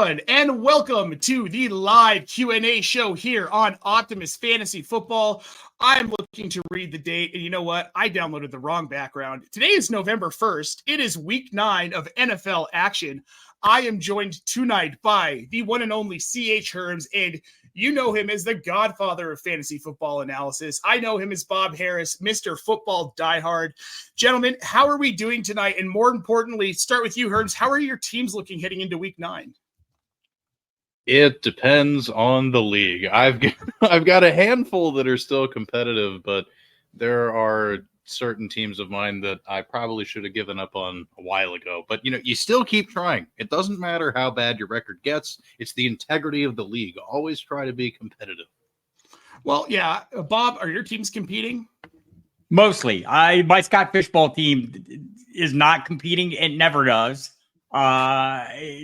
everyone, and welcome to the live Q&A show here on Optimus Fantasy Football. I'm looking to read the date, and you know what? I downloaded the wrong background. Today is November 1st. It is week 9 of NFL action. I am joined tonight by the one and only C.H. Herms, and you know him as the godfather of fantasy football analysis. I know him as Bob Harris, Mr. Football Diehard. Gentlemen, how are we doing tonight? And more importantly, start with you, Herms. How are your teams looking heading into week 9? It depends on the league. I've got a handful that are still competitive, but there are certain teams of mine that I probably should have given up on a while ago. But, you still keep trying. It doesn't matter how bad your record gets. It's the integrity of the league. Always try to be competitive. Well, yeah. Bob, are your teams competing? Mostly. My Scott Fishbowl team is not competing. It never does.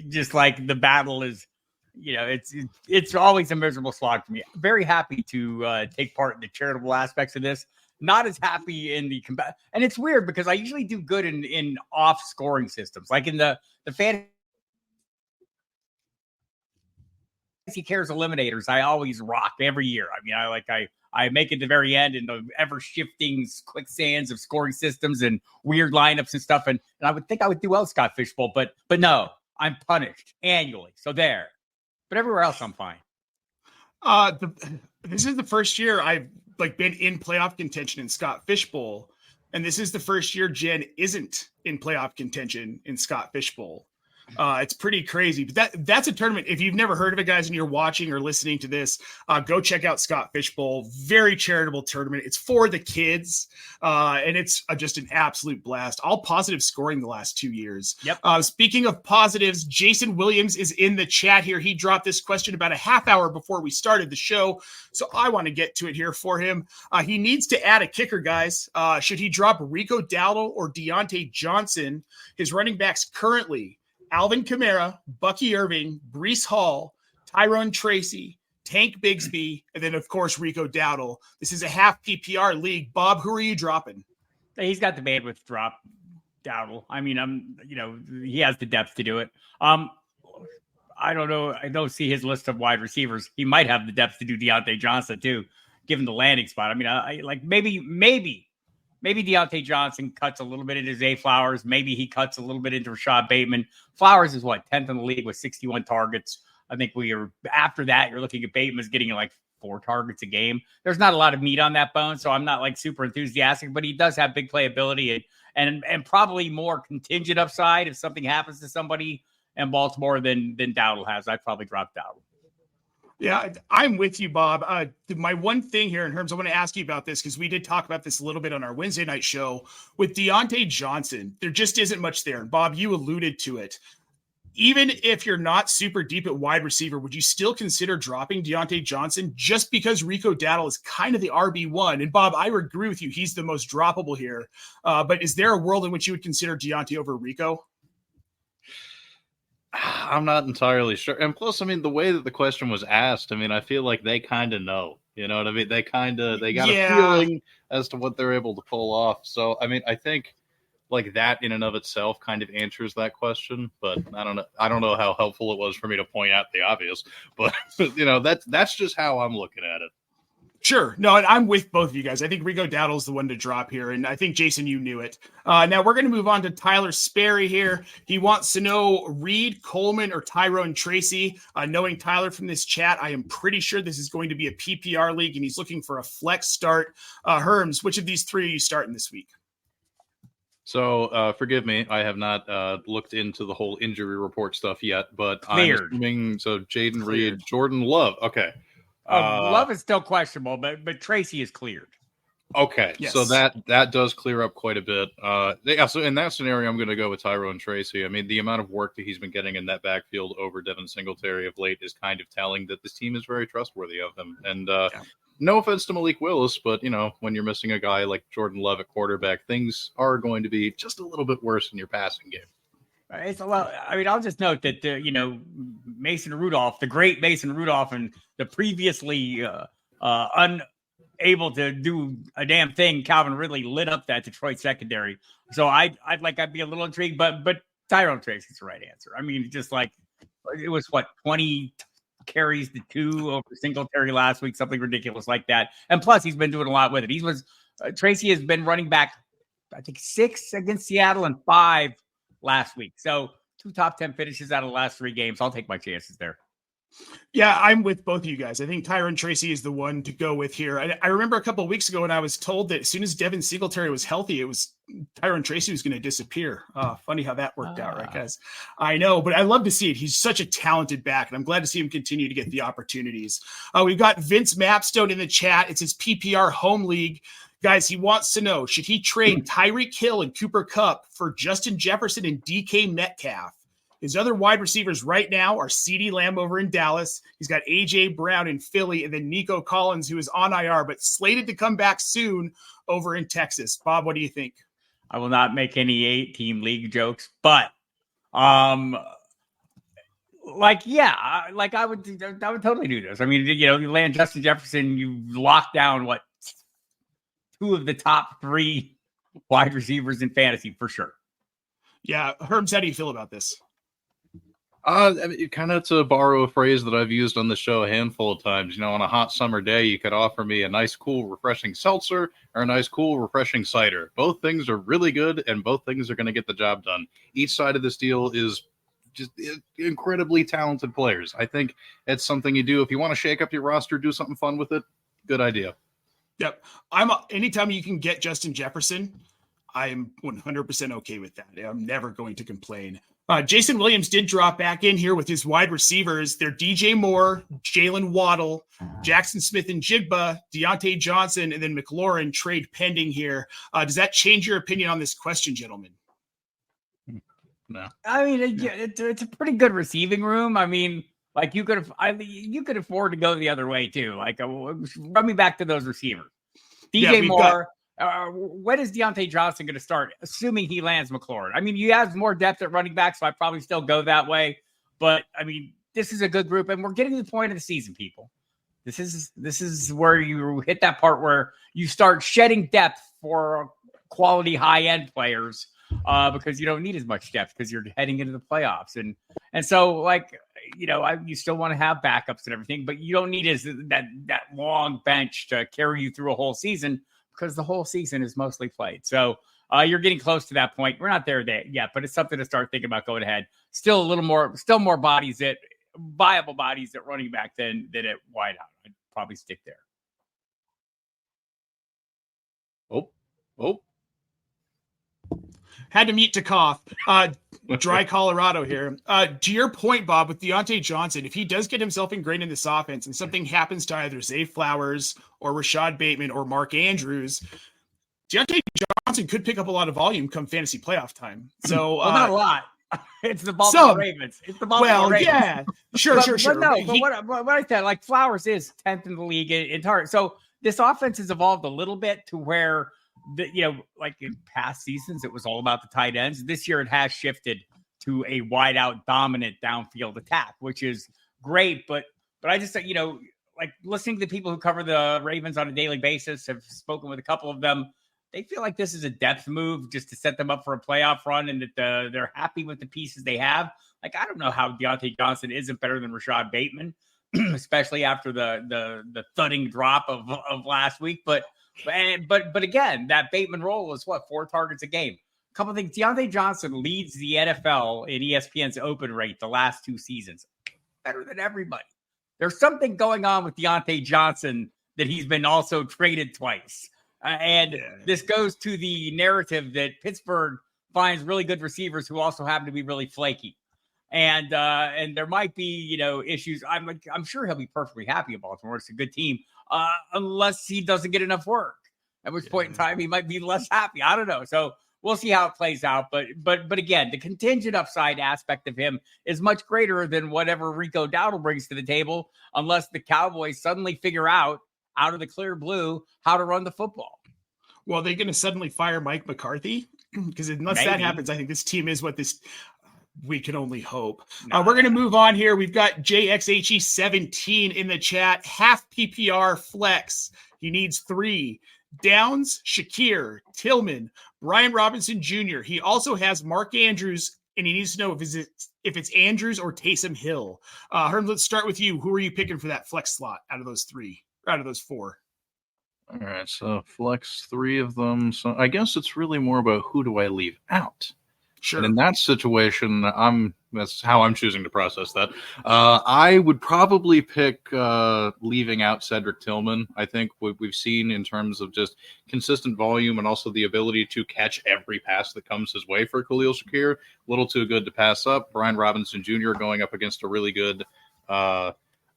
Just like the battle is, it's always a miserable slog for me. Very happy to take part in the charitable aspects of this. Not as happy in the combat. And it's weird because I usually do good in off scoring systems. Like in the fantasy cares eliminators, I always rock every year. I mean, I make it to the very end in the ever shifting quicksands of scoring systems and weird lineups and stuff. And I would think I would do well, Scott Fishbowl, but no, I'm punished annually. So there. But everywhere else, I'm fine. This is the first year I've been in playoff contention in Scott Fishbowl, and this is the first year Jen isn't in playoff contention in Scott Fishbowl. It's pretty crazy, but that's a tournament. If you've never heard of it, guys, and you're watching or listening to this, go check out Scott Fishbowl. Very charitable tournament. It's for the kids, and it's just an absolute blast. All positive scoring the last 2 years. Yep. Speaking of positives, Jason Williams is in the chat here. He dropped this question about a half hour before we started the show, so I want to get to it here for him. He needs to add a kicker, guys. Should he drop Rico Dowdle or Deontay Johnson? His running backs currently: Alvin Kamara, Bucky Irving, Breece Hall, Tyrone Tracy, Tank Bigsby, and then, of course, Rico Dowdle. This is a half PPR league. Bob, who are you dropping? He's got the bandwidth to drop Dowdle. I mean, he has the depth to do it. I don't know. I don't see his list of wide receivers. He might have the depth to do Deontay Johnson, too, given the landing spot. I mean, maybe Deontay Johnson cuts a little bit into Zay Flowers. Maybe he cuts a little bit into Rashad Bateman. Flowers is 10th in the league with 61 targets. I think after that, you're looking at Bateman's getting 4 targets a game. There's not a lot of meat on that bone, so I'm not super enthusiastic, but he does have big playability and probably more contingent upside if something happens to somebody in Baltimore than Dowdle has. I'd probably drop Dowdle. Yeah, I'm with you, Bob. My one thing here in terms, I want to ask you about this because we did talk about this a little bit on our Wednesday night show with Deontay Johnson. There just isn't much there. And Bob, you alluded to it. Even if you're not super deep at wide receiver, would you still consider dropping Deontay Johnson just because Rico Dowdle is kind of the RB1? And Bob, I agree with you. He's the most droppable here. But is there a world in which you would consider Deontay over Rico? I'm not entirely sure. And plus, the way that the question was asked, I feel like they kind of know. You know what I mean? They got a feeling as to what they're able to pull off. So, I think that in and of itself kind of answers that question. But I don't know how helpful it was for me to point out the obvious. But, that's just how I'm looking at it. Sure. No, and I'm with both of you guys. I think Rico Dowdle is the one to drop here. And I think, Jason, you knew it. Now we're going to move on to Tyler Sperry here. He wants to know Reed, Coleman, or Tyrone Tracy. Knowing Tyler from this chat, I am pretty sure this is going to be a PPR league, and he's looking for a flex start. Herms, which of these three are you starting this week? So forgive me, I have not looked into the whole injury report stuff yet, but I'm assuming so Jaden Reed, Jordan Love. Okay. Love is still questionable, but Tracy is cleared. Okay, yes. So that does clear up quite a bit. So in that scenario, I'm going to go with Tyrone Tracy. The amount of work that he's been getting in that backfield over Devin Singletary of late is kind of telling that this team is very trustworthy of him. And no offense to Malik Willis, but when you're missing a guy like Jordan Love at quarterback, things are going to be just a little bit worse in your passing game. It's a lot. I'll just note that Mason Rudolph, the great Mason Rudolph, and the previously unable to do a damn thing, Calvin Ridley lit up that Detroit secondary. So I'd be a little intrigued, but Tyrone Tracy's the right answer. it was 20 carries to 2 over Singletary last week, something ridiculous like that. And plus, he's been doing a lot with it. Tracy has been running back, I think 6 against Seattle and 5 last week. So 2 top 10 finishes out of the last 3 games. I'll take my chances there. Yeah, I'm with both of you guys. I think Tyrone Tracy is the one to go with here. I remember a couple of weeks ago when I was told that as soon as Devin Singletary was healthy, it was Tyrone Tracy was going to disappear. Funny how that worked out, right, guys? I know, but I love to see it. He's such a talented back, and I'm glad to see him continue to get the opportunities. We've got Vince Mapstone in the chat. It's his PPR home league. Guys, he wants to know, should he trade Tyreek Hill and Cooper Kupp for Justin Jefferson and DK Metcalf? His other wide receivers right now are CeeDee Lamb over in Dallas. He's got A.J. Brown in Philly, and then Nico Collins, who is on IR, but slated to come back soon over in Texas. Bob, what do you think? I will not make any 8-team league jokes, but I would totally do this. I mean, you land Justin Jefferson, you lock down 2 of the top 3 wide receivers in fantasy for sure. Yeah, Herms, how do you feel about this? Kind of to borrow a phrase that I've used on the show a handful of times, on a hot summer day, you could offer me a nice, cool, refreshing seltzer or a nice, cool, refreshing cider. Both things are really good, and both things are going to get the job done. Each side of this deal is just incredibly talented players. I think it's something you do. If you want to shake up your roster, do something fun with it, good idea. Yep. Anytime you can get Justin Jefferson, I'm 100% okay with that. I'm never going to complain. Jason Williams did drop back in here with his wide receivers. They're DJ Moore, Jalen Waddle, Jackson Smith and Jigba, Deontay Johnson, and then McLaurin trade pending here. Does that change your opinion on this question, gentlemen? No. I mean, it's a pretty good receiving room. I mean, you could afford to go the other way too. Run me back to those receivers. DJ Moore. When is Deontay Johnson going to start? Assuming he lands McLaurin. I mean, you have more depth at running back, so I'd probably still go that way. But I mean, this is a good group, and we're getting to the point of the season, people. This is where you hit that part where you start shedding depth for quality high-end players because you don't need as much depth because you're heading into the playoffs. And so, you still want to have backups and everything, but you don't need that long bench to carry you through a whole season, because the whole season is mostly played. So you're getting close to that point. We're not there yet, but it's something to start thinking about going ahead. Still more bodies viable bodies at running back than at wide out. I'd probably stick there. Oh. Had to mute to cough. Dry Colorado here. To your point, Bob, with Deontay Johnson, if he does get himself ingrained in this offense and something happens to either Zay Flowers or Rashad Bateman or Mark Andrews, Deontay Johnson could pick up a lot of volume come fantasy playoff time. So not a lot. It's the Baltimore Ravens. It's the Baltimore Ravens. Yeah, sure. But what I said, Flowers is 10th in the league in target. So this offense has evolved a little bit to where in past seasons, it was all about the tight ends. This year, it has shifted to a wide out dominant downfield attack, which is great. But I just, listening to the people who cover the Ravens on a daily basis, have spoken with a couple of them. They feel like this is a depth move just to set them up for a playoff run, and that they're happy with the pieces they have. I don't know how Deontay Johnson isn't better than Rashad Bateman, especially after the thudding drop of last week. But again, that Bateman role is 4 targets a game. A couple of things. Deontay Johnson leads the NFL in ESPN's open rate the last 2 seasons. Better than everybody. There's something going on with Deontay Johnson that he's been also traded twice. This goes to the narrative that Pittsburgh finds really good receivers who also happen to be really flaky. And there might be, issues. I'm sure he'll be perfectly happy in Baltimore. It's a good team, unless he doesn't get enough work. At which point in time he might be less happy. I don't know. So we'll see how it plays out. But again, the contingent upside aspect of him is much greater than whatever Rico Dowdle brings to the table, unless the Cowboys suddenly figure out of the clear blue how to run the football. Well, they're going to suddenly fire Mike McCarthy, because unless that happens, I think this team is what this. We can only hope. We're going to move on here. We've got JXHE17 in the chat. Half PPR flex. He needs 3. Downs, Shakir, Tillman, Brian Robinson Jr. He also has Mark Andrews, and he needs to know if it's Andrews or Taysom Hill. Herms, let's start with you. Who are you picking for that flex slot out of those four? All right, so flex 3 of them. So I guess it's really more about who do I leave out. Sure. And in that situation, that's how I'm choosing to process that. I would probably pick leaving out Cedric Tillman. I think what we've seen in terms of just consistent volume and also the ability to catch every pass that comes his way for Khalil Shakir, a little too good to pass up. Brian Robinson Jr. going up against a really good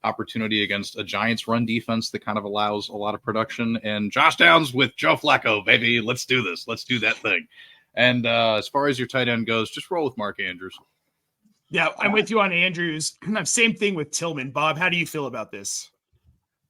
opportunity against a Giants run defense that kind of allows a lot of production. And Josh Downs with Joe Flacco, baby. Let's do this. Let's do that thing. And as far as your tight end goes, just roll with Mark Andrews. Yeah, I'm with you on Andrews. Same thing with Tillman. Bob, how do you feel about this?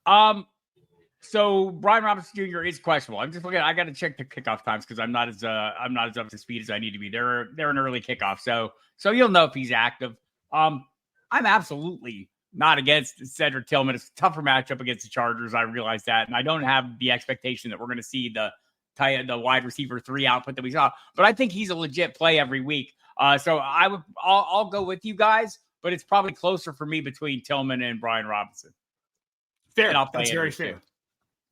So Brian Robinson Jr. is questionable. I'm just looking. I got to check the kickoff times because I'm not as up to speed as I need to be. They're an early kickoff, so you'll know if he's active. I'm absolutely not against Cedric Tillman. It's a tougher matchup against the Chargers. I realize that, and I don't have the expectation that we're going to see the wide receiver 3 output that we saw, but I think he's a legit play every week. So I'll go with you guys, but it's probably closer for me between Tillman and Brian Robinson. Fair. That's very fair.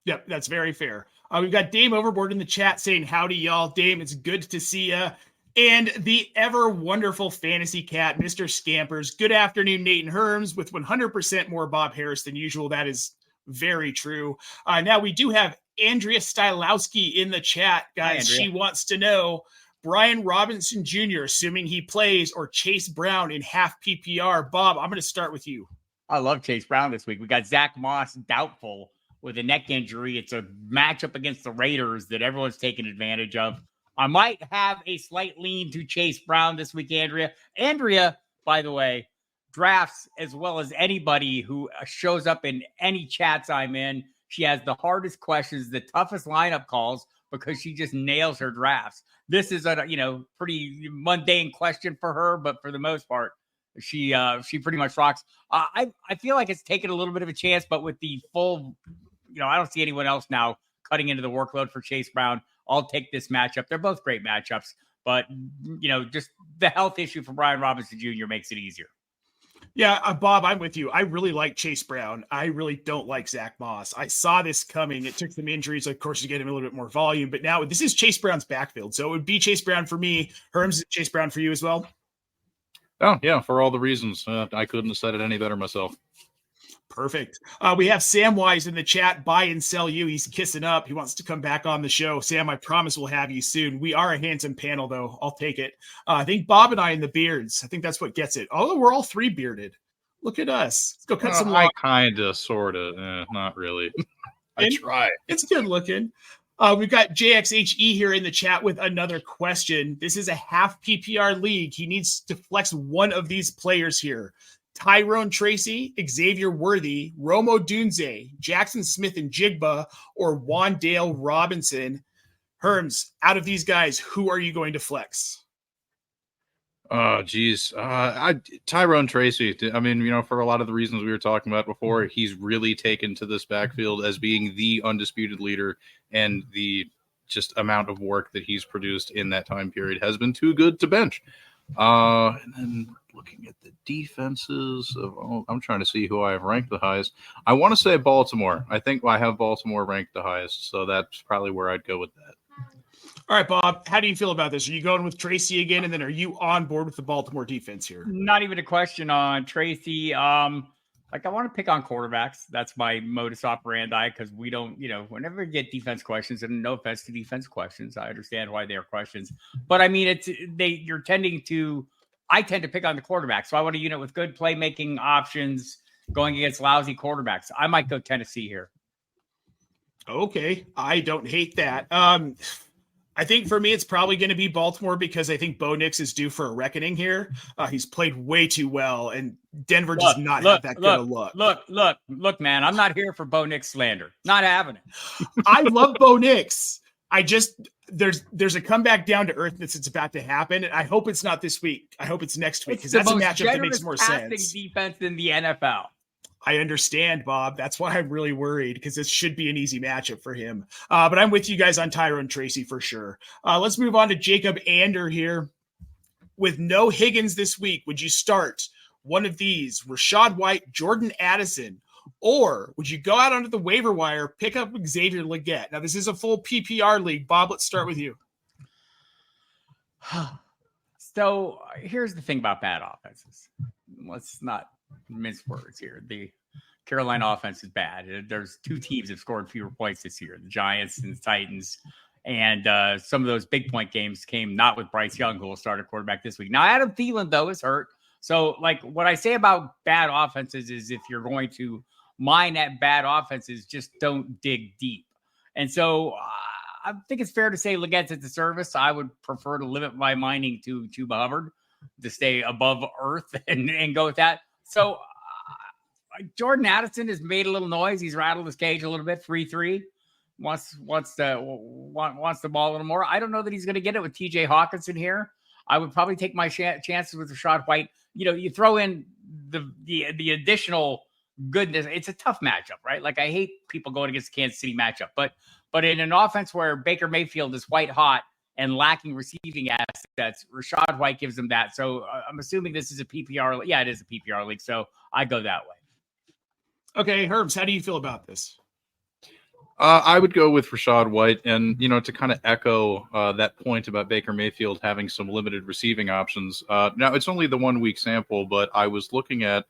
Yep, that's very fair. We've got Dame Overboard in the chat saying, howdy, y'all. Dame, it's good to see ya. And the ever wonderful fantasy cat, Mr. Scampers. Good afternoon, Nate and Herms, with 100% more Bob Harris than usual. That is very true. Now we do have Andrea Stylowski in the chat, guys. She wants to know Brian Robinson Jr., assuming he plays, or Chase Brown in half PPR. Bob, I'm going to start with you. I love Chase Brown this week. We got Zach Moss doubtful with a neck injury. It's a matchup against the Raiders that everyone's taking advantage of. I might have a slight lean to Chase Brown this week, Andrea. Andrea, by the way, drafts as well as anybody who shows up in any chats I'm in. She has the hardest questions, the toughest lineup calls, because she just nails her drafts. This is a pretty mundane question for her, but for the most part, she pretty much rocks. I feel like it's taken a little bit of a chance, but with the full, I don't see anyone else now cutting into the workload for Chase Brown. I'll take this matchup. They're both great matchups, but just the health issue for Brian Robinson Jr. makes it easier. Yeah, Bob, I'm with you. I really like Chase Brown. I really don't like Zach Moss. I saw this coming. It took some injuries, of course, to get him a little bit more volume. But now this is Chase Brown's backfield. So it would be Chase Brown for me. Herms, is it Chase Brown for you as well? Oh, yeah, for all the reasons. I couldn't have said it any better myself. Perfect. We have Samwise in the chat. Buy and sell you. He's kissing up. He wants to come back on the show. Sam, I promise we'll have you soon. We are a handsome panel, though. I'll take it. I think Bob and I in the beards. I think that's what gets it. Although we're all 3 bearded. Look at us. Let's go cut some I kind of, sort of. Not really. I try. It's good looking. We've got JXHE here in the chat with another question. This is a half PPR league. He needs to flex one of these players here. Tyrone Tracy, Xavier Worthy, Romo Dunze, Jackson Smith and Jigba, or Wandale Robinson. Herms, out of these guys, who are you going to flex? Oh, geez. Tyrone Tracy. I mean, for a lot of the reasons we were talking about before, he's really taken to this backfield as being the undisputed leader, and the just amount of work that he's produced in that time period has been too good to bench. And then looking at the defenses, I'm trying to see who I have ranked the highest. I want to say Baltimore. I think I have Baltimore ranked the highest, so that's probably where I'd go with that. All right, Bob, how do you feel about this? Are you going with Tracy again, and then are you on board with the Baltimore defense here? Not even a question on Tracy. I want to pick on quarterbacks. That's my modus operandi, because we don't, whenever we get defense questions, and no offense to defense questions, I understand why they are questions. But I mean, I tend to pick on the quarterback. So I want a unit with good playmaking options going against lousy quarterbacks. I might go Tennessee here. Okay. I don't hate that. I think for me, it's probably going to be Baltimore, because I think Bo Nix is due for a reckoning here. He's played way too well, and Denver does not have that good a look. Look, man, I'm not here for Bo Nix slander. Not having it. I love Bo Nix. There's a comeback down to earth that's about to happen. I hope it's not this week. I hope it's next week, because that's a matchup that makes more sense. Defense in the NFL. I understand, Bob. That's why I'm really worried, because this should be an easy matchup for him. But I'm with you guys on Tyrone Tracy for sure. Let's move on to Jacob Ander here. with no Higgins this week, would you start one of these, Rachaad White, Jordan Addison, or would you go out onto the waiver wire, pick up Xavier Legette? Now, this is a full PPR league. Bob, let's start with you. So here's the thing about bad offenses. Let's not mince words here. The Carolina offense is bad. There's two teams that have scored fewer points this year, the Giants and the Titans. And some of those big point games came not with Bryce Young, who will start a quarterback this week. Now, Adam Thielen, though, is hurt. So, like, what I say about bad offenses is if you're going to mine at bad offenses, just don't dig deep. And so I think it's fair to say Legette's at the service. I would prefer to limit my mining to Chuba Hubbard to stay above earth and go with that. So Jordan Addison has made a little noise. He's rattled his cage a little bit, 3-3. Wants the ball a little more. I don't know that he's going to get it with TJ Hawkinson here. I would probably take my chances with Rachaad White. You know, you throw in the additional goodness. It's a tough matchup, right? Like, I hate people going against the Kansas City matchup, but in an offense where Baker Mayfield is white hot and lacking receiving assets, Rachaad White gives them that. So I'm assuming this is a PPR. Yeah, it is a PPR league. So I go that way. Okay, Herms, how do you feel about this? I would go with Rachaad White, and to kind of echo that point about Baker Mayfield having some limited receiving options. Now, it's only the 1 week sample, but I was looking at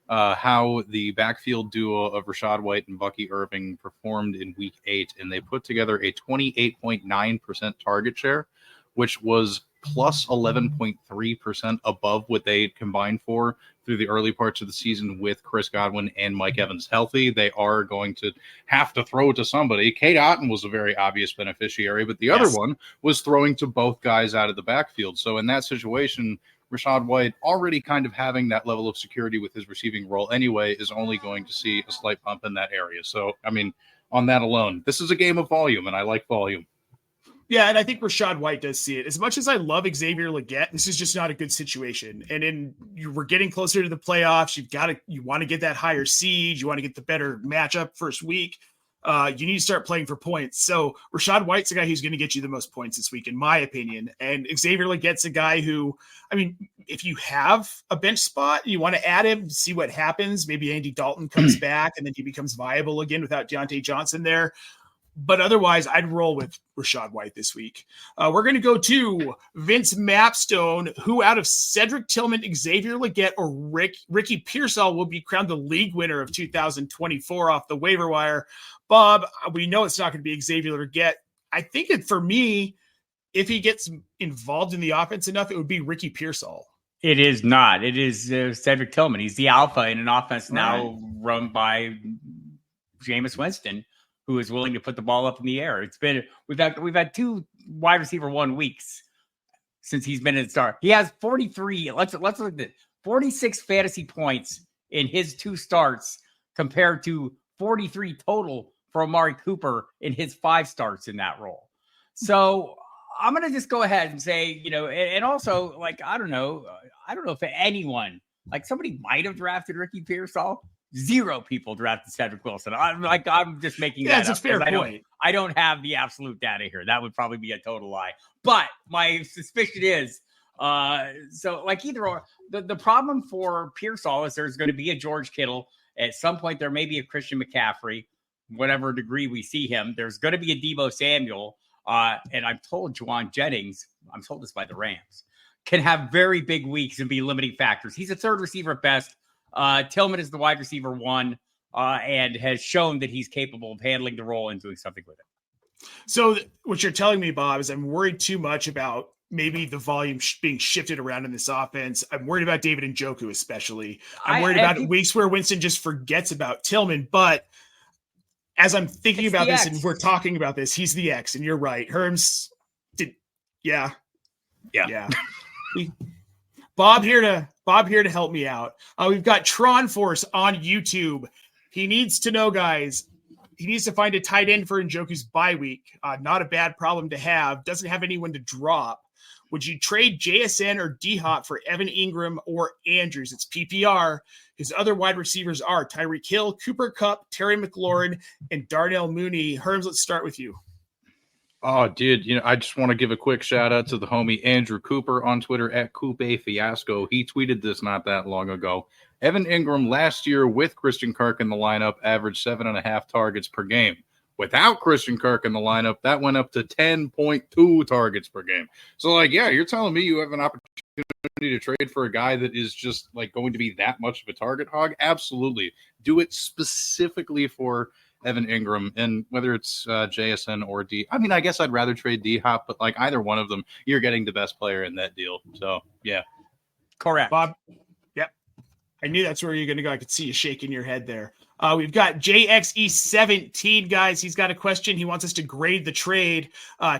how the backfield duo of Rachaad White and Bucky Irving performed in Week 8, and they put together a 28.9% target share, which was plus 11.3% above what they combined for through the early parts of the season with Chris Godwin and Mike Evans healthy. They are going to have to throw to somebody. Cade Otton was a very obvious beneficiary, but the other one was throwing to both guys out of the backfield. So in that situation, Rachaad White, already kind of having that level of security with his receiving role anyway, is only going to see a slight bump in that area. So, I mean, on that alone, this is a game of volume, and I like volume. Yeah, and I think Rachaad White does see it. As much as I love Xavier Legette, this is just not a good situation. And we're getting closer to the playoffs. You want to get that higher seed. You want to get the better matchup first week. You need to start playing for points. So Rachaad White's the guy who's going to get you the most points this week, in my opinion. And Xavier Legette's a guy who, I mean, if you have a bench spot, you want to add him, see what happens. Maybe Andy Dalton comes back and then he becomes viable again without Deontay Johnson there. But otherwise, I'd roll with Rachaad White this week. We're going to go to Vince Mapstone, who out of Cedric Tillman, Xavier Legette, or Ricky Pearsall will be crowned the league winner of 2024 off the waiver wire. Bob, we know it's not going to be Xavier Legette. I think for me, if he gets involved in the offense enough, it would be Ricky Pearsall. It is not. It is Cedric Tillman. He's the alpha in an offense now run by Jameis Winston, who is willing to put the ball up in the air. We've had 2 wide receiver 1 weeks since he's been in the start. He has 43. Let's look at this. 46 fantasy points in his 2 starts compared to 43 total for Amari Cooper in his 5 starts in that role. So I'm going to just go ahead and say, and also, like, I don't know if anyone, like, somebody might have drafted Ricky Pearsall. 0 people drafted Cedric Wilson. I'm just making that up. It's a fair point. I don't have the absolute data here. That would probably be a total lie. But my suspicion is, so like either or. The problem for Pearsall is there's going to be a George Kittle. At some point, there may be a Christian McCaffrey, whatever degree we see him. There's going to be a Deebo Samuel. And I'm told Juwan Jennings, I'm told this by the Rams, can have very big weeks and be limiting factors. He's a 3rd receiver at best. Tillman is the wide receiver 1 and has shown that he's capable of handling the role and doing something with it. So what you're telling me, Bob, is I'm worried too much about maybe the volume being shifted around in this offense. I'm worried about David Njoku especially. I'm worried about weeks where Winston just forgets about Tillman. But as I'm thinking about this and we're talking about this, he's the X, and you're right. Herms did, yeah. Bob here to help me out. We've got Tron Force on YouTube. He needs to know, guys. He needs to find a tight end for Njoku's bye week. Not a bad problem to have. Doesn't have anyone to drop. Would you trade JSN or D-Hop for Evan Ingram or Andrews? It's PPR. His other wide receivers are Tyreek Hill, Cooper Kupp, Terry McLaurin, and Darnell Mooney. Herms, let's start with you. Oh, dude, I just want to give a quick shout out to the homie Andrew Cooper on Twitter at Coupe Fiasco. He tweeted this not that long ago. Evan Ingram last year with Christian Kirk in the lineup averaged 7.5 targets per game. Without Christian Kirk in the lineup, that went up to 10.2 targets per game. So, you're telling me you have an opportunity to trade for a guy that is just going to be that much of a target hog? Absolutely. Do it specifically for Evan Ingram, and whether it's JSN or D. I mean, I guess I'd rather trade D-Hop, but either one of them, you're getting the best player in that deal. So, yeah. Correct. Bob, yep. I knew that's where you're going to go. I could see you shaking your head there. We've got JXE17, guys. He's got a question. He wants us to grade the trade.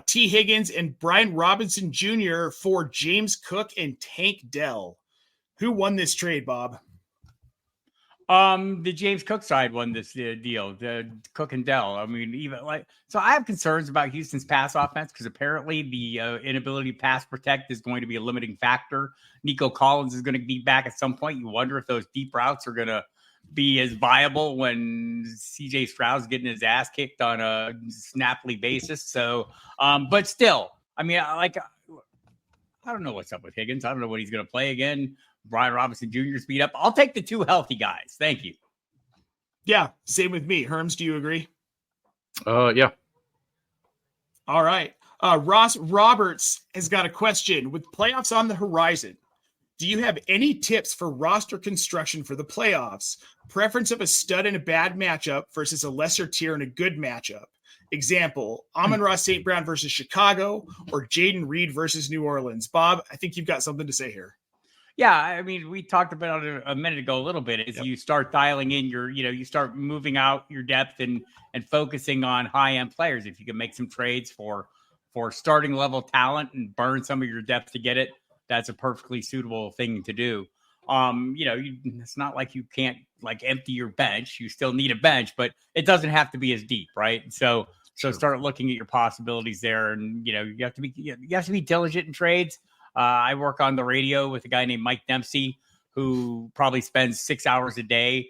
T. Higgins and Brian Robinson Jr. for James Cook and Tank Dell. Who won this trade, Bob? The James Cook side won this deal, the Cook and Dell. I mean, so I have concerns about Houston's pass offense because apparently the inability to pass protect is going to be a limiting factor. Nico Collins is going to be back at some point. You wonder if those deep routes are going to be as viable when CJ Stroud's getting his ass kicked on a snappily basis. So, but still, I mean, I don't know what's up with Higgins. I don't know what he's going to play again. Brian Robinson Jr. speed up. I'll take the two healthy guys. Thank you. Yeah, same with me. Herms, do you agree? Yeah. All right. Ross Roberts has got a question. With playoffs on the horizon, do you have any tips for roster construction for the playoffs? Preference of a stud in a bad matchup versus a lesser tier in a good matchup. Example, Amon-Ra St. Brown versus Chicago or Jaden Reed versus New Orleans. Bob, I think you've got something to say here. Yeah, I mean, we talked about it a minute ago a little bit. Is You start dialing in you start moving out your depth and focusing on high-end players. If you can make some trades for starting level talent and burn some of your depth to get it, that's a perfectly suitable thing to do. It's not like you can't empty your bench. You still need a bench, but it doesn't have to be as deep, right? So start looking at your possibilities there, and you have to be diligent in trades. I work on the radio with a guy named Mike Dempsey, who probably spends 6 hours a day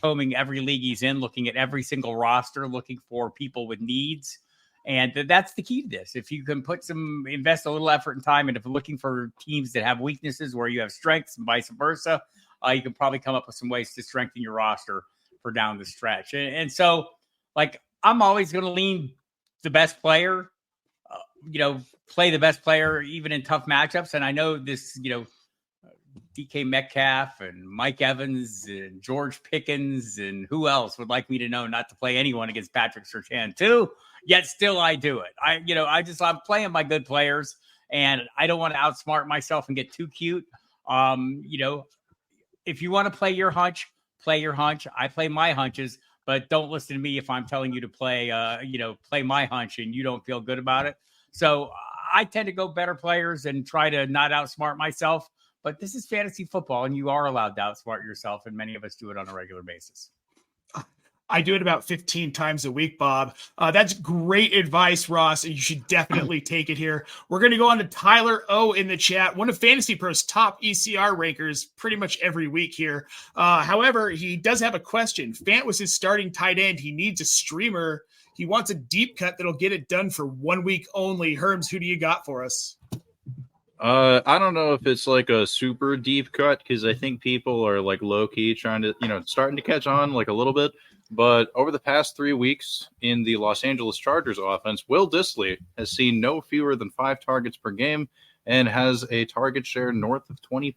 combing every league he's in, looking at every single roster, looking for people with needs. And that's the key to this. If you can invest a little effort and time into looking for teams that have weaknesses where you have strengths and vice versa, you can probably come up with some ways to strengthen your roster for down the stretch. And so, I'm always going to lean the best player, play the best player even in tough matchups. And I know this, DK Metcalf and Mike Evans and George Pickens and who else would like me to know not to play anyone against Patrick Surtain too. Yet still I do it. I'm playing my good players and I don't want to outsmart myself and get too cute. If you want to play your hunch, play your hunch. I play my hunches, but don't listen to me if I'm telling you to play my hunch and you don't feel good about it. So I tend to go better players and try to not outsmart myself, but this is fantasy football and you are allowed to outsmart yourself. And many of us do it on a regular basis. I do it about 15 times a week, Bob. That's great advice, Ross. You should definitely take it here. We're going to go on to Tyler O in the chat, one of Fantasy Pro's top ECR rankers pretty much every week here. However, he does have a question. Fant was his starting tight end. He needs a streamer. He wants a deep cut that'll get it done for 1 week only. Herms, who do you got for us? I don't know if it's a super deep cut because I think people are low key trying to, starting to catch on a little bit. But over the past 3 weeks in the Los Angeles Chargers offense, Will Dissly has seen no fewer than 5 targets per game and has a target share north of 20%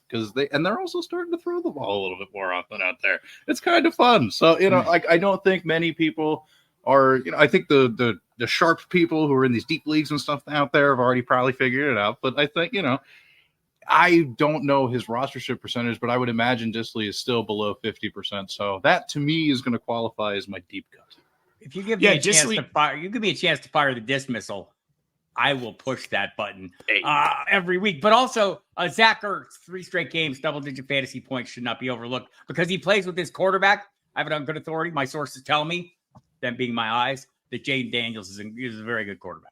because they're also starting to throw the ball a little bit more often out there. It's kind of fun. So, I don't think many people are, I think the sharp people who are in these deep leagues and stuff out there have already probably figured it out. But I think, I don't know his rostership percentage, but I would imagine Dissly is still below 50%. So that to me is going to qualify as my deep cut. If you give me a chance to fire, you give me a chance to fire the disc missile, I will push that button every week. But also, Zach Ertz, 3 straight games, double-digit fantasy points should not be overlooked because he plays with his quarterback. I have it on good authority. My sources tell me, them being my eyes, that Jaden Daniels is a very good quarterback.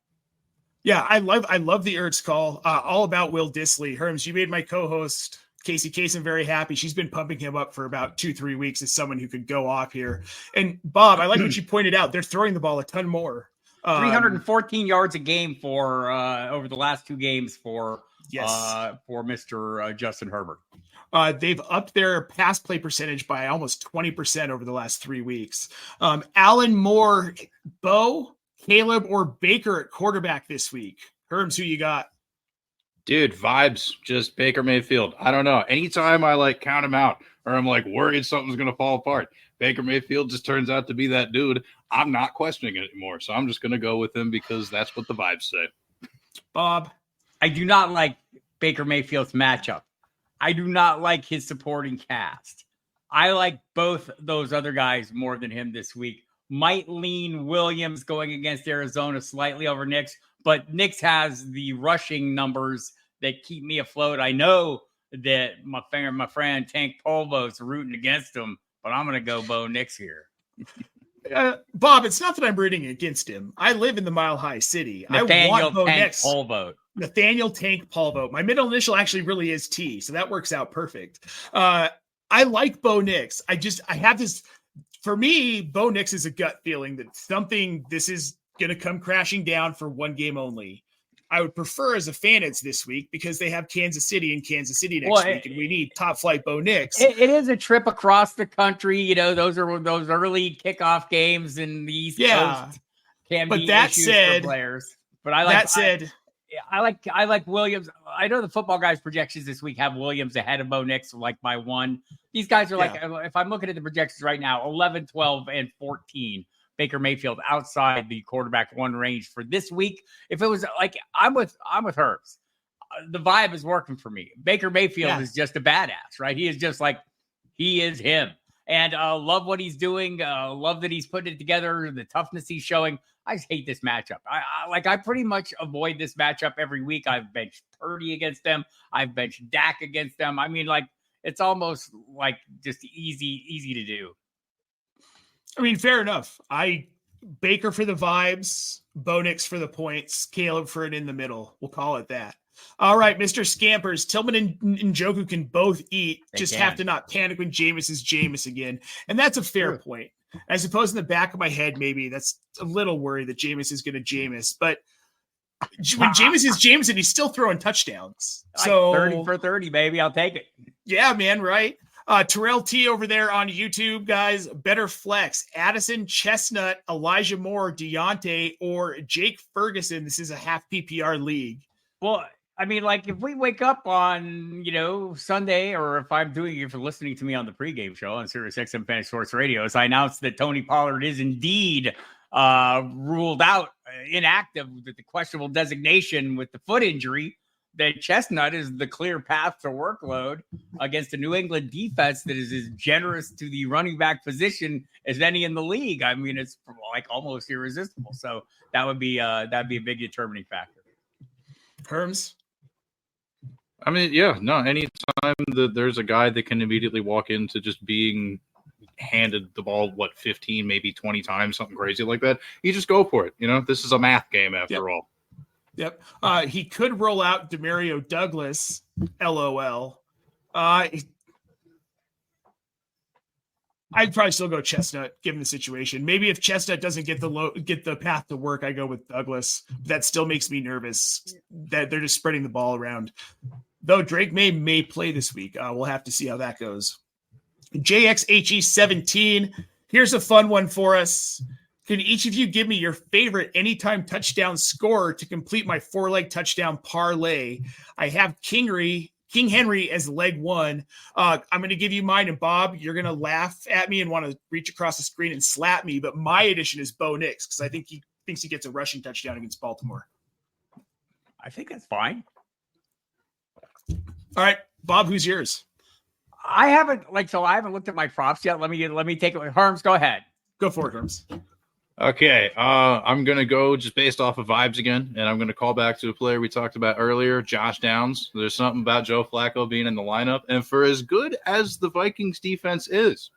Yeah, I love the Ertz call. All about Will Dissly. Herms, you made my co-host Casey Kasem very happy. She's been pumping him up for about 2-3 weeks as someone who could go off here. And Bob, I like what you pointed out. They're throwing the ball a ton more. 314 yards a game for over the last 2 games for Mr. Justin Herbert. They've upped their pass play percentage by almost 20% over the last 3 weeks. Allen Moore, Bo, Caleb, or Baker at quarterback this week. Herms, who you got? Dude, vibes, just Baker Mayfield. I don't know. Anytime I count him out or I'm worried something's going to fall apart, Baker Mayfield just turns out to be that dude. I'm not questioning it anymore. So I'm just going to go with him because that's what the vibes say. Bob? I do not like Baker Mayfield's matchup. I do not like his supporting cast. I like both those other guys more than him this week. Might lean Williams going against Arizona slightly over Nix, but Nix has the rushing numbers that keep me afloat. I know that my friend Tank Polvogt's rooting against him, but I'm going to go Bo Nix here. Bob, it's not that I'm rooting against him. I live in the Mile High City. Nathaniel I want Bo Tank Nix. Polvogt. Nathaniel Tank Polvogt. My middle initial actually really is T, so that works out perfect. I like Bo Nix. I have this. For me, Bo Nix is a gut feeling that this is going to come crashing down for one game only. I would prefer as a fan it's this week because they have Kansas City next week, and we need top flight Bo Nix. It is a trip across the country. Those are those early kickoff games in the East Coast can be issues for players. But I like Williams. I know the football guys' projections this week have Williams ahead of Bo Nix by 1. These guys are if I'm looking at the projections right now, 11, 12, and 14. Baker Mayfield outside the quarterback 1 range for this week. If it was I'm with Herms. The vibe is working for me. Baker Mayfield is just a badass, right? He is just he is him. And love what he's doing. Love that he's putting it together. The toughness he's showing. I just hate this matchup. I pretty much avoid this matchup every week. I've benched Purdy against them. I've benched Dak against them. I mean, it's almost just easy to do. I mean, fair enough. Baker for the vibes, Bo Nix for the points, Caleb for it in the middle. We'll call it that. All right, Mr. Scampers, Tillman and Njoku can both eat. Have to not panic when Jameis is Jameis again. And that's a fair point. I suppose in the back of my head, maybe that's a little worried that Jameis is going to Jameis. But when Jameis is Jameis and he's still throwing touchdowns. So 30 for 30, baby. I'll take it. Yeah, man, right? Terrell T over there on YouTube, guys. Better flex. Addison, Chestnut, Elijah Moore, Deontay, or Jake Ferguson. This is a half PPR league. Well, I mean, if we wake up on, Sunday, or if you're listening to me on the pregame show on Sirius XM Fantasy Sports Radio, as I announced that Tony Pollard is indeed ruled out, inactive with the questionable designation with the foot injury, that Chestnut is the clear path to workload against a New England defense that is as generous to the running back position as any in the league. I mean, it's almost irresistible. So that'd be a big determining factor. Herms? I mean, anytime that there's a guy that can immediately walk into just being handed the ball, 15, maybe 20 times, something crazy like that, you just go for it. This is a math game after all. Yep. He could roll out Demario Douglas, LOL. I'd probably still go Chestnut, given the situation. Maybe if Chestnut doesn't get the path to work, I go with Douglas. That still makes me nervous that they're just spreading the ball around. Though Drake may play this week. We'll have to see how that goes. JXHE17. Here's a fun one for us. Can each of you give me your favorite anytime touchdown scorer to complete my 4-leg touchdown parlay? I have King Henry as leg 1. I'm going to give you mine, and Bob, you're going to laugh at me and want to reach across the screen and slap me, but my addition is Bo Nix because I think he thinks he gets a rushing touchdown against Baltimore. I think that's fine. All right, Bob, who's yours? I haven't looked at my props yet. Let me take it. Herms, go ahead. Go for it, Herms. Okay, I'm going to go just based off of vibes again, and I'm going to call back to a player we talked about earlier, Josh Downs. There's something about Joe Flacco being in the lineup, and for as good as the Vikings defense is,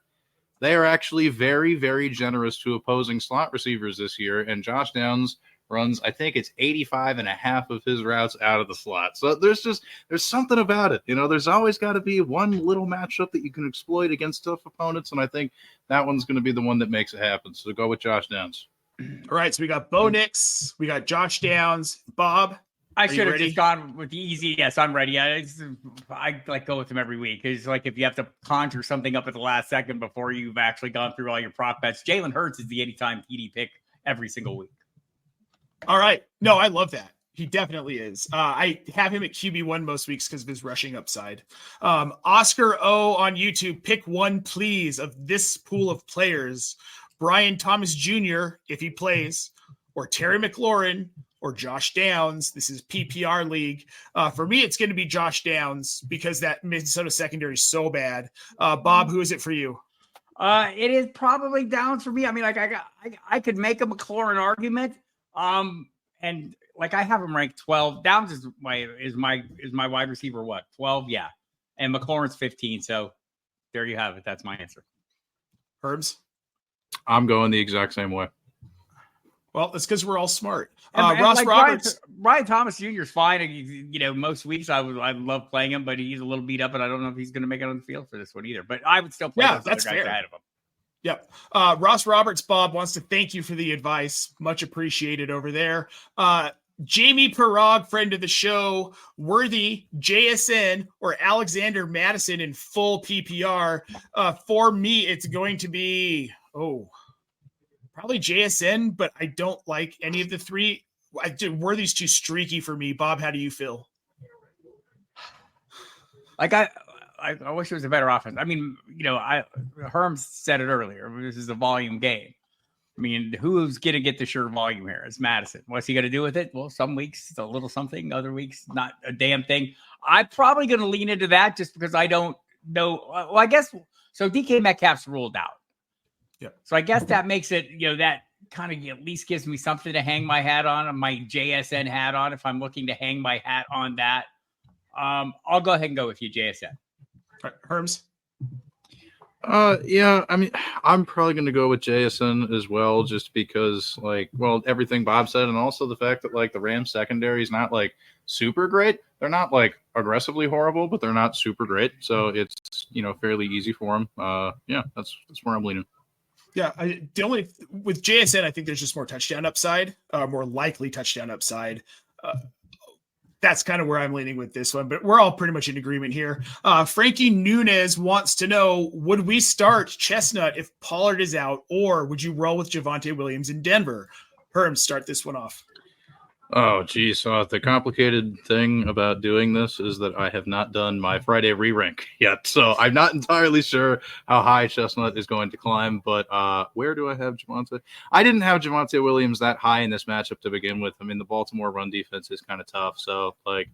they are actually very, very generous to opposing slot receivers this year, and Josh Downs runs, I think it's 85.5% of his routes out of the slot. So there's something about it. There's always got to be one little matchup that you can exploit against tough opponents, and I think that one's going to be the one that makes it happen. So go with Josh Downs. All right, so we got Bo Nix, we got Josh Downs, Bob. I should have just gone with the easy. Yes, I'm ready. I like go with him every week. It's like if you have to conjure something up at the last second before you've actually gone through all your prop bets. Jalen Hurts is the anytime TD pick every single week. All right. No, I love that. He definitely is. I have him at QB1 most weeks because of his rushing upside. Oscar O on YouTube, pick one, please, of this pool of players. Brian Thomas Jr., if he plays, or Terry McLaurin, or Josh Downs. This is PPR league. For me, it's going to be Josh Downs because that Minnesota secondary is so bad. Bob, who is it for you? It is probably Downs for me. I mean, like I could make a McLaurin argument. And like I have him ranked 12. Downs is my wide receiver. What 12? Yeah, and McLaurin's 15. So there you have it. That's my answer. Herms, I'm going the exact same way. Well, that's because we're all smart. And Ross like Roberts, Brian Thomas Jr. is fine. You know, most weeks I love playing him, but he's a little beat up, and I don't know if he's going to make it on the field for this one either. But I would still play those other guys ahead of him. Yep. Ross Roberts, Bob, wants to thank you for the advice. Much appreciated over there. Jamie Parag, friend of the show, Worthy, JSN, or Alexander Madison in full PPR. For me, it's going to be, probably JSN, but I don't like any of the three. Worthy's too streaky for me. Bob, how do you feel? Like I wish it was a better offense. I mean, you know, Herms said it earlier. This is a volume game. I mean, who's going to get the sure volume here? It's Madison. What's he going to do with it? Well, some weeks it's a little something. Other weeks, not a damn thing. I'm probably going to lean into that just because I don't know. Well, I guess so. DK Metcalf's ruled out. Yeah. So I guess that makes it, you know, that kind of at least gives me something to hang my hat on, my JSN hat on, if I'm looking to hang my hat on that. I'll go ahead and go with you, JSN. All right, Herms? Yeah, I mean, I'm probably going to go with JSN as well, just because, like, well, everything Bob said, and also the fact that, like, the Rams secondary is not, like, super great. They're not, like, aggressively horrible, but they're not super great. So it's, you know, fairly easy for them. Yeah, that's where I'm leaning. Yeah, with JSN, I think there's just more touchdown upside, more likely touchdown upside. That's kind of where I'm leaning with this one, but we're all pretty much in agreement here. Frankie Nunez wants to know, would we start Chestnut if Pollard is out, or would you roll with Javonte Williams in Denver? Herm, start this one off. Oh, geez. The complicated thing about doing this is that I have not done my Friday re-rank yet. So I'm not entirely sure how high Chestnut is going to climb, but where do I have Javonte? I didn't have Javonte Williams that high in this matchup to begin with. I mean, the Baltimore run defense is kind of tough. So, like,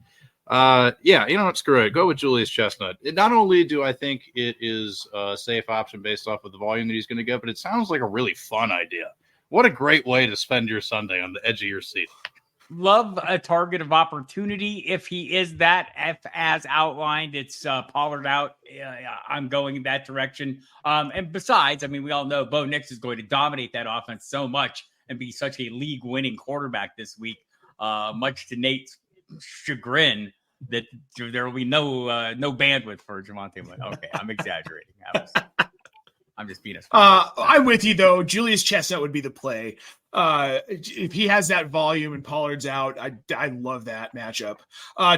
yeah, you know what? Screw it. Go with Julius Chestnut. Not only do I think it is a safe option based off of the volume that he's going to get, but it sounds like a really fun idea. What a great way to spend your Sunday on the edge of your seat. Love a target of opportunity. If he is that, as outlined, it's Pollard out. I'm going in that direction. And besides, I mean, we all know Bo Nix is going to dominate that offense so much and be such a league-winning quarterback this week, much to Nate's chagrin, that there will be no bandwidth for Javonte. Okay, I'm exaggerating. I'm just being I'm with you, though. Julius Chestnut would be the play. If he has that volume and Pollard's out, I love that matchup.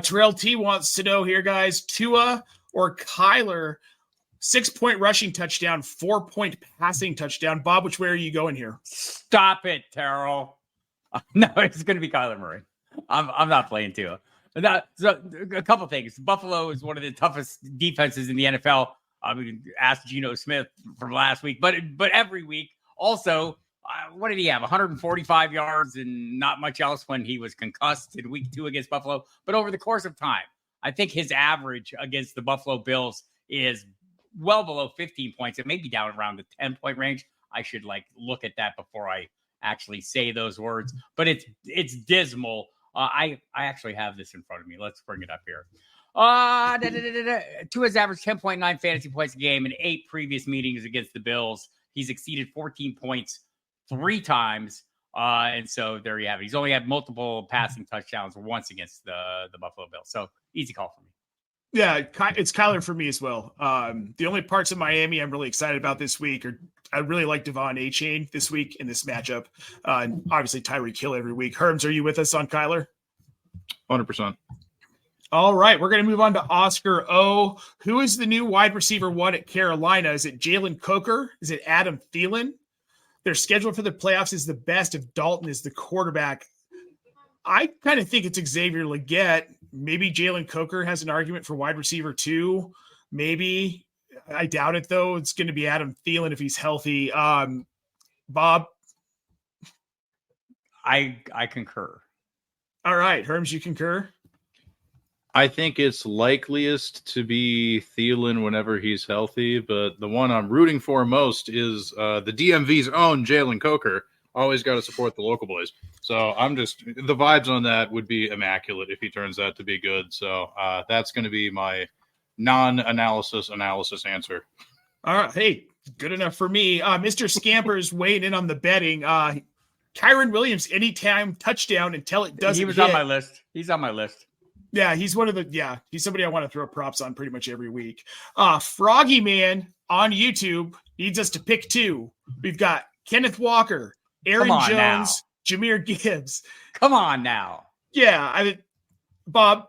Terrell T wants to know here, guys, Tua or Kyler, 6-point rushing touchdown, 4-point passing touchdown. Bob, which way are you going here? Stop it, Terrell. No, it's going to be Kyler Murray. I'm not playing Tua. So a couple things. Buffalo is one of the toughest defenses in the NFL. I mean, ask Geno Smith from last week, but every week. Also, what did he have? 145 yards and not much else when he was concussed in week 2 against Buffalo. But over the course of time, I think his average against the Buffalo Bills is well below 15 points. It may be down around the 10-point range. I should look at that before I actually say those words. But it's dismal. I actually have this in front of me. Let's bring it up here. Tua's averaged 10.9 fantasy points a game in 8 previous meetings against the Bills. He's exceeded 14 points 3 times. And so there you have it. He's only had multiple passing touchdowns once against the Buffalo Bills. So easy call for me. Yeah, it's Kyler for me as well. The only parts of Miami I'm really excited about this week are I really like Devon A-Chain this week in this matchup. And obviously Tyreek Hill every week. Herms, are you with us on Kyler? 100%. All right, we're going to move on to Oscar O. Who is the new wide receiver one at Carolina? Is it Jalen Coker? Is it Adam Thielen? Their schedule for the playoffs is the best if Dalton is the quarterback. I kind of think it's Xavier Legette. Maybe Jalen Coker has an argument for wide receiver 2. Maybe. I doubt it, though. It's going to be Adam Thielen if he's healthy. Bob? I concur. All right. Herms, you concur? I think it's likeliest to be Thielen whenever he's healthy, but the one I'm rooting for most is the DMV's own Jalen Coker. Always got to support the local boys. So the vibes on that would be immaculate if he turns out to be good. So that's going to be my non-analysis answer. All right. Hey, good enough for me. Mr. Scamper's weighing in on the betting. Kyron Williams, anytime touchdown until it doesn't He was hit. on my list. He's on my list. Yeah, he's he's somebody I want to throw props on pretty much every week. Froggy Man on YouTube needs us to pick 2. We've got Kenneth Walker, Aaron Jones, now. Jahmyr Gibbs. Come on now. Yeah, Bob.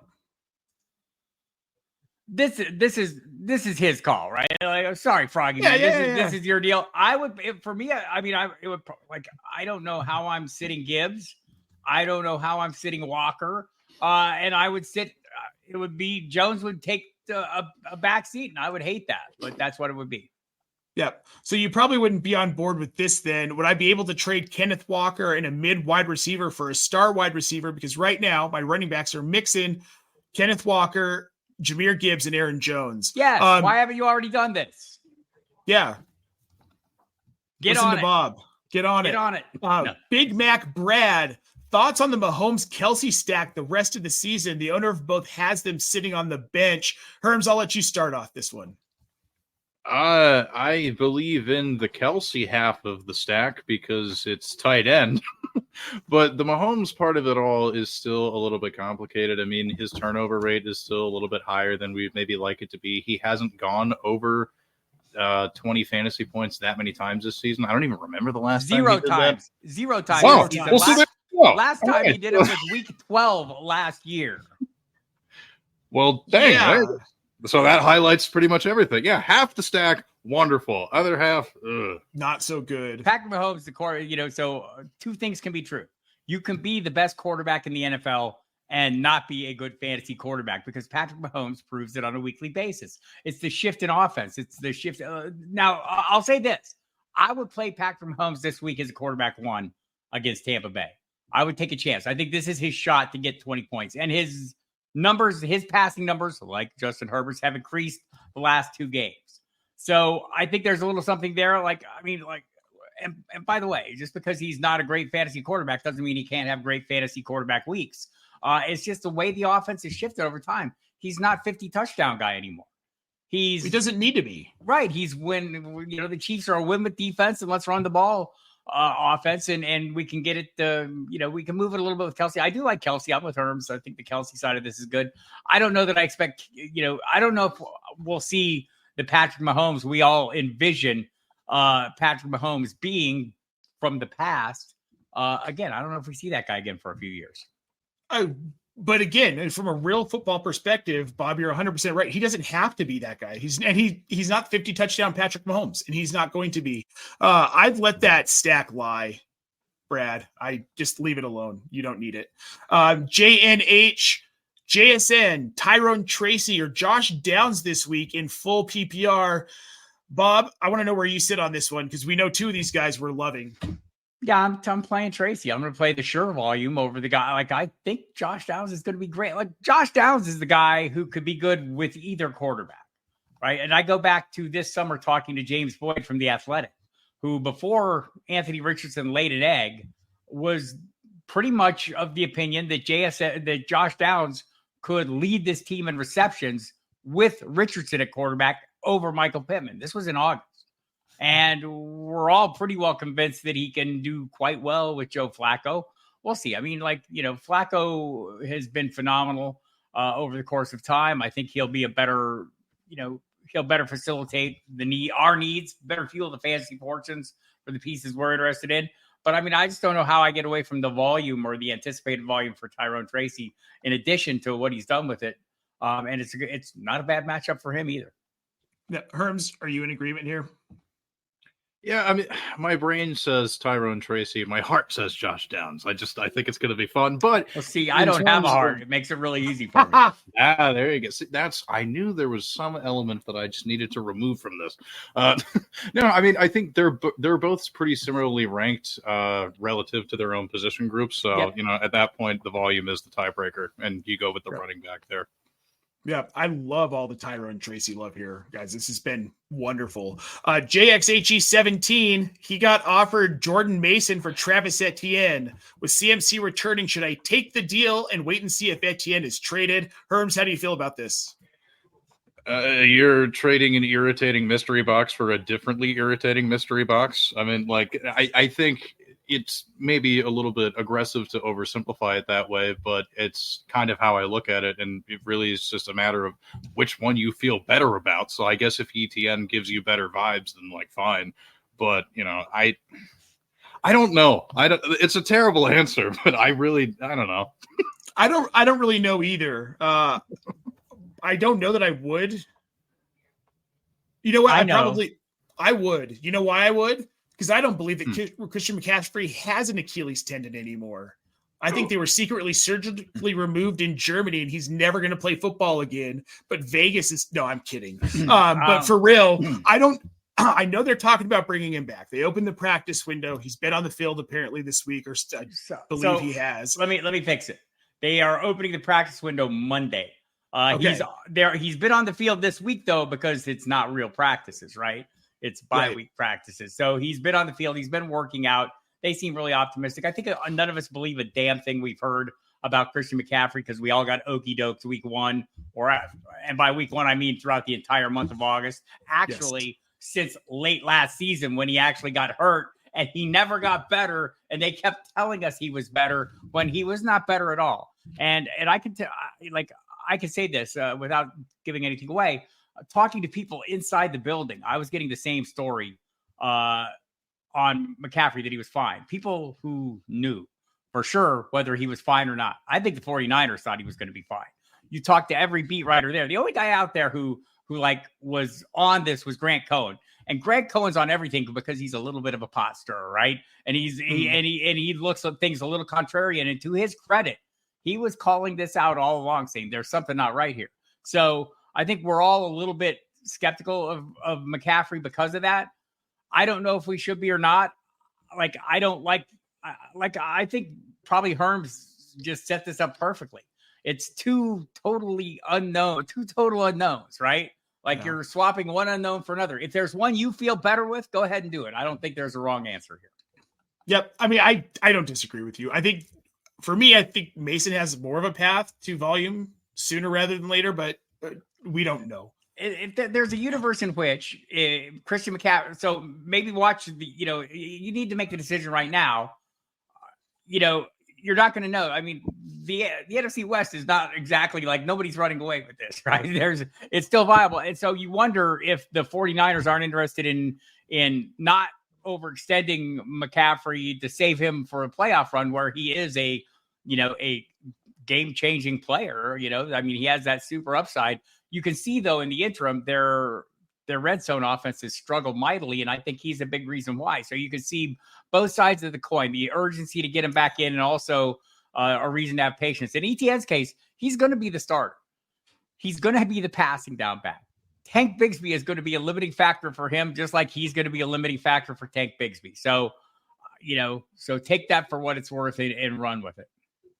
This is his call, right? Like, I'm sorry, Froggy. Man. This is your deal. I would, for me, it would like, I don't know how I'm sitting Gibbs. I don't know how I'm sitting Walker. And I would sit, it would be Jones would take a back seat, and I would hate that, but that's what it would be. Yeah. So you probably wouldn't be on board with this then. Would I be able to trade Kenneth Walker and a mid wide receiver for a star wide receiver? Because right now my running backs are mixing Kenneth Walker, Jahmyr Gibbs, and Aaron Jones. Yes. Why haven't you already done this? Yeah. Listen on to Bob. Get on it. No. Big Mac Brad. Thoughts on the Mahomes-Kelsey stack the rest of the season? The owner of both has them sitting on the bench. Herms, I'll let you start off this one. I believe in the Kelsey half of the stack because it's tight end. But the Mahomes part of it all is still a little bit complicated. I mean, his turnover rate is still a little bit higher than we maybe like it to be. He hasn't gone over 20 fantasy points that many times this season. I don't even remember the last time. Zero times. Wow. Last time he did it was week 12 last year. Well, dang. Yeah. Right? So that highlights pretty much everything. Yeah, half the stack, wonderful. Other half, not so good. Patrick Mahomes, the quarterback, so 2 things can be true. You can be the best quarterback in the NFL and not be a good fantasy quarterback because Patrick Mahomes proves it on a weekly basis. It's the shift in offense. It's the shift. Now, I'll say this. I would play Patrick Mahomes this week as a quarterback 1 against Tampa Bay. I would take a chance. I think this is his shot to get 20 points. And his numbers, his passing numbers, like Justin Herbert's, have increased the last 2 games. So I think there's a little something there. And by the way, just because he's not a great fantasy quarterback doesn't mean he can't have great fantasy quarterback weeks. It's just the way the offense has shifted over time. He's not 50 touchdown guy anymore. He doesn't need to be. Right. He's the Chiefs are a win with defense and let's run the ball offense and we can get it. We can move it a little bit with Kelsey. I do like Kelsey. I'm with Herms. I think the Kelsey side of this is good. I don't know that I expect, I don't know if we'll see the Patrick Mahomes we all envision Patrick Mahomes being from the past. Again, I don't know if we see that guy again for a few years. But again, from a real football perspective, Bob, you're 100% right. He doesn't have to be that guy. He's not 50 touchdown Patrick Mahomes, and he's not going to be. I'd let that stack lie, Brad. I just leave it alone. You don't need it. JNH, JSN, Tyrone Tracy, or Josh Downs this week in full PPR. Bob, I want to know where you sit on this one because we know 2 of these guys we're loving. Yeah, I'm playing Tracy. I'm going to play the sure volume over the guy. Like, I think Josh Downs is going to be great. Like, Josh Downs is the guy who could be good with either quarterback, right? And I go back to this summer talking to James Boyd from The Athletic, who before Anthony Richardson laid an egg was pretty much of the opinion that Josh Downs could lead this team in receptions with Richardson at quarterback over Michael Pittman. This was in August. And we're all pretty well convinced that he can do quite well with Joe Flacco. We'll see. I mean, Flacco has been phenomenal. over the course of time. I think he'll be a better, he'll better facilitate our needs, better fuel the fantasy fortunes for the pieces we're interested in. But I mean, I just don't know how I get away from the volume or the anticipated volume for Tyrone Tracy, in addition to what he's done with it. And it's not a bad matchup for him either. Now, Herms, are you in agreement here? Yeah, I mean, my brain says Tyrone Tracy. My heart says Josh Downs. I think it's going to be fun. But see, I don't have a heart. It makes it really easy for me. There you go. See, I knew there was some element that I just needed to remove from this. No, I mean, I think they're both pretty similarly ranked relative to their own position groups. So, at that point, the volume is the tiebreaker, and you go with the running back there. Yeah, I love all the Tyrone Tracy love here, guys. This has been wonderful. JXHE17, he got offered Jordan Mason for Travis Etienne. With CMC returning, should I take the deal and wait and see if Etienne is traded? Herms, how do you feel about this? You're trading an irritating mystery box for a differently irritating mystery box. I mean, I think it's maybe a little bit aggressive to oversimplify it that way, but it's kind of how I look at it. And it really is just a matter of which one you feel better about. So I guess if ETN gives you better vibes, then fine. But, I don't know. It's a terrible answer, but I don't know. I don't really know either. I don't know that I would. You know what? I would. You know why I would? Because I don't believe that Christian McCaffrey has an Achilles tendon anymore. I think they were secretly surgically removed in Germany, and he's never going to play football again. But Vegas is no, I'm kidding. But for real, I know they're talking about bringing him back. They opened the practice window. He's been on the field apparently this week, or I believe he has. Let me fix it. They are opening the practice window Monday. Okay. He's been on the field this week though, because it's not real practices, right? It's bye-week practices. So he's been on the field. He's been working out. They seem really optimistic. I think none of us believe a damn thing we've heard about Christian McCaffrey because we all got okey dokes week one, and by week one, I mean throughout the entire month of August. Actually, since late last season when he actually got hurt and he never got better, and they kept telling us he was better when he was not better at all. And I can I can say this without giving anything away. Talking to people inside the building, I was getting the same story on McCaffrey that he was fine. People who knew for sure whether he was fine or not. I think the 49ers thought he was going to be fine. You talk to every beat writer there. The only guy out there who was on this was Grant Cohen. And Greg Cohen's on everything because he's a little bit of a pot stirrer, right? And he looks at things a little contrarian. And to his credit, he was calling this out all along, saying there's something not right here. So I think we're all a little bit skeptical of McCaffrey because of that. I don't know if we should be or not. I think probably Herms just set this up perfectly. It's two total unknowns, right? You're swapping one unknown for another. If there's one you feel better with, go ahead and do it. I don't think there's a wrong answer here. Yep. I mean, I don't disagree with you. I think for me, I think Mason has more of a path to volume sooner rather than later, but we don't know. There's a universe in which Christian McCaffrey. So maybe watch you need to make the decision right now. You're not going to know. I mean, the NFC West is not exactly nobody's running away with this, right? It's still viable. And so you wonder if the 49ers aren't interested in not overextending McCaffrey to save him for a playoff run where he is a game-changing player. I mean, he has that super upside. You can see, though, in the interim, their red zone offense has struggled mightily, and I think he's a big reason why. So you can see both sides of the coin, the urgency to get him back in and also a reason to have patience. In ETN's case, he's going to be the starter. He's going to be the passing down back. Tank Bigsby is going to be a limiting factor for him, just like he's going to be a limiting factor for Tank Bigsby. So, so take that for what it's worth and run with it.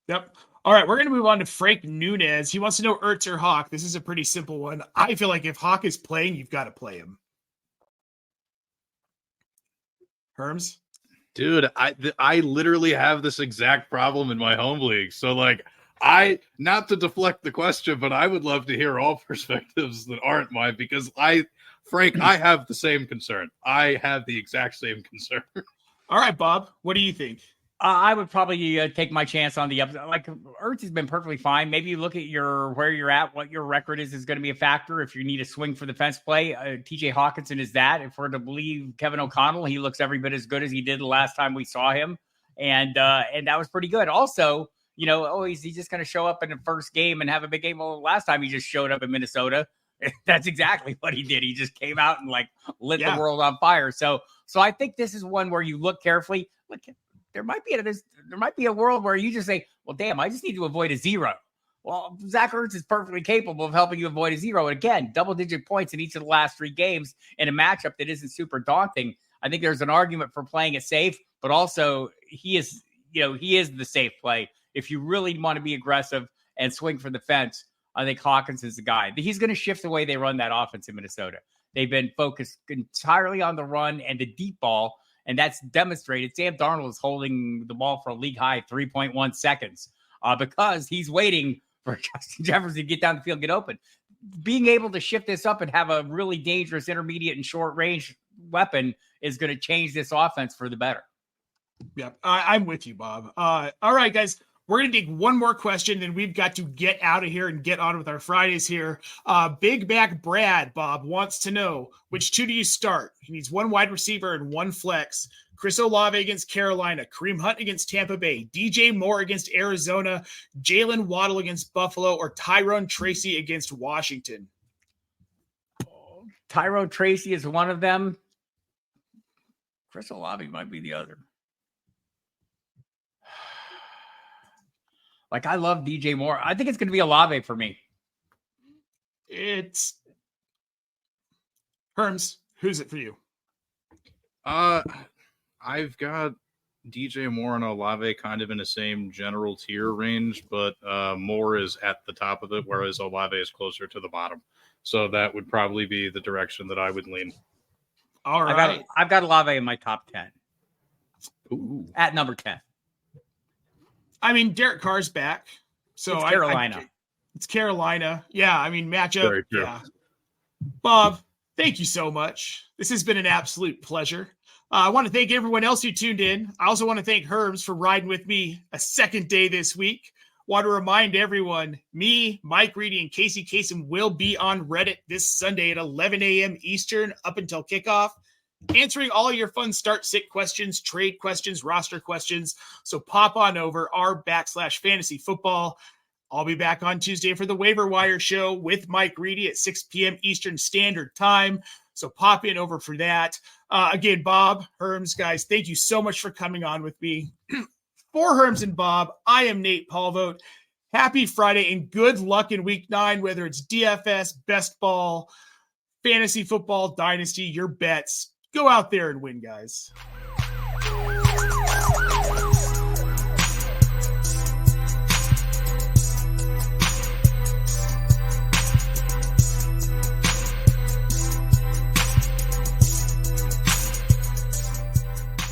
Yep. All right, we're going to move on to Frank Nunez. He wants to know Ertz or Hawk. This is a pretty simple one. I feel like if Hawk is playing, you've got to play him. Herms? Dude, I literally have this exact problem in my home league. So, not to deflect the question, but I would love to hear all perspectives that aren't mine because Frank, I have the same concern. I have the exact same concern. All right, Bob, what do you think? I would probably take my chance on the upside. Like Ertz has been perfectly fine. Maybe you look at where you're at, what your record is going to be a factor. If you need a swing for the fence play, TJ Hawkinson is that. If we're to believe Kevin O'Connell, he looks every bit as good as he did the last time we saw him, and that was pretty good. Also, is he just going to show up in the first game and have a big game? Well, last time he just showed up in Minnesota. That's exactly what he did. He just came out and lit the world on fire. So I think this is one where you look carefully. Look, there might be a world where you just say, well, damn, I just need to avoid a 0. Well, Zach Ertz is perfectly capable of helping you avoid a 0. And again, double-digit points in each of the last 3 games in a matchup that isn't super daunting. I think there's an argument for playing it safe, but also he is the safe play. If you really want to be aggressive and swing for the fence, I think Hawkins is the guy. He's going to shift the way they run that offense in Minnesota. They've been focused entirely on the run and the deep ball, and that's demonstrated. Sam Darnold is holding the ball for a league-high 3.1 seconds because he's waiting for Justin Jefferson to get down the field and get open. Being able to shift this up and have a really dangerous intermediate and short-range weapon is going to change this offense for the better. Yeah, I'm with you, Bob. All right, guys. We're going to take one more question, and we've got to get out of here and get on with our Fridays here. Big Mac Brad, Bob, wants to know, which 2 do you start? He needs 1 wide receiver and 1 flex. Chris Olave against Carolina, Kareem Hunt against Tampa Bay, DJ Moore against Arizona, Jalen Waddle against Buffalo, or Tyrone Tracy against Washington? Tyrone Tracy is one of them. Chris Olave might be the other. I love DJ Moore. I think it's going to be Olave for me. It's Herms. Who's it for you? I've got DJ Moore and Olave kind of in the same general tier range, but Moore is at the top of it, whereas Olave is closer to the bottom. So that would probably be the direction that I would lean. All right. I've got Olave in my top 10. Ooh. At number 10. I mean, Derek Carr's back. So it's Carolina. It's Carolina. Yeah, I mean, matchup. Very true. Yeah. Bob, thank you so much. This has been an absolute pleasure. I want to thank everyone else who tuned in. I also want to thank Herms for riding with me a second day this week. Want to remind everyone, me, Mike Reedy, and Casey Kasem will be on Reddit this Sunday at 11 a.m. Eastern up until kickoff, answering all your fun start-sit questions, trade questions, roster questions. So pop on over r/fantasy football. I'll be back on Tuesday for the Waiver Wire show with Mike Reedy at 6 p.m. Eastern Standard Time. So pop in over for that. Again, Bob, Herms, guys, thank you so much for coming on with me. For Herms and Bob, I am Nate Polvogt. Happy Friday and good luck in week 9, whether it's DFS, best ball, fantasy football, dynasty, your bets. Go out there and win, guys.